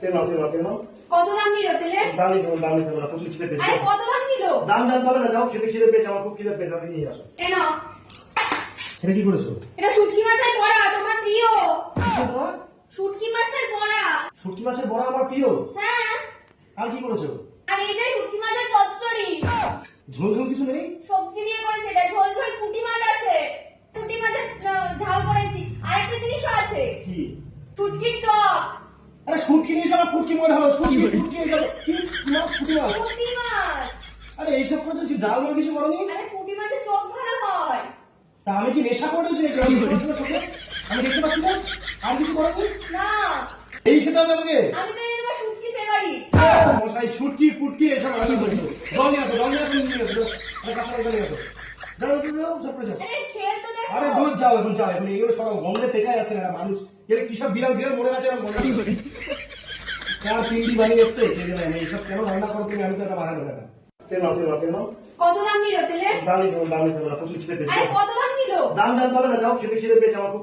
তেল নাও। কত দাম নিল তেলের? দাম নিতে হবে না, প্রচুর খিদে পেয়েছে। আরে কত দাম নিল? দাম পাবে না, যাও খিদে পেয়েছে, আমার খুব খিদে পেয়েছে, আমাকে নিয়ে আসো। এ নাও। এটা কি করেছো? এটা শুটকি মাছের বড়া, তোমার প্রিয়। কিসের বড়া? শুটকি মাছের বড়া। শুটকি মাছের বড়া আমার প্রিয়। হ্যাঁ। আর কি করেছো? আর এই যে শুটকি মাছের চচ্চড়ি। ঝোল ঝোল কিছু নেই? সবজি দিয়ে করেছে এটা, ঝোল ঝোল পুঁটি মাছ আছে। পুঁটি মাছের ঝাল করেছি। আরেকটা জিনিসও আছে। কি? শুটকির টক। আরে শুটকি নিয়ে এসে আমার পুটকি মনে হলো, শুটকি এসে কি মাছ? পুঁটি মাছ? পুঁটি মাছ। আরে এইসব করে তো ডাল মাল কিছু করনি? আরে পুঁটি মাছের চোখ ভালো হয়। তা আমি কি নেশা করেছি নাকি? আমি দেখতে পাচ্ছি না চোখে, আমি দেখতে পাচ্ছি না। আর কিছু করনি? না। এই খেতে হবে আমাকে? আমি তো এই তোমার শুটকি ফেভারিট। মশাই শুটকি পুটকি এসব আমি বলছি। জল নিয়ে আসো, নিয়ে আসো। আরে কাঁচা লঙ্কা নিয়ে আসো। যাও ঝপড়ে যাও। আরে খেয়ে তো দেখো। আরে দূর যাও, এখন যাও, এখন এগুলো সব গন্ধে টেকা যাচ্ছে না মানুষ। এটা কি সব বিড়াল মরে গেছে, আর মনে হয় কেন পিন্ডি বানিয়ে এসছে কে জানে। আমি এইসব কেন রান্না করো তুমি, আমি তো এটা বানাবো না। তেল নাও। কত দাম নিল তেলের? দাম নিতে হবে না, প্রচুর খিদে পেয়েছে। আরে কত দাম নিল? দাম পাবে না, যাও খিদে পেয়েছে, আমার খুব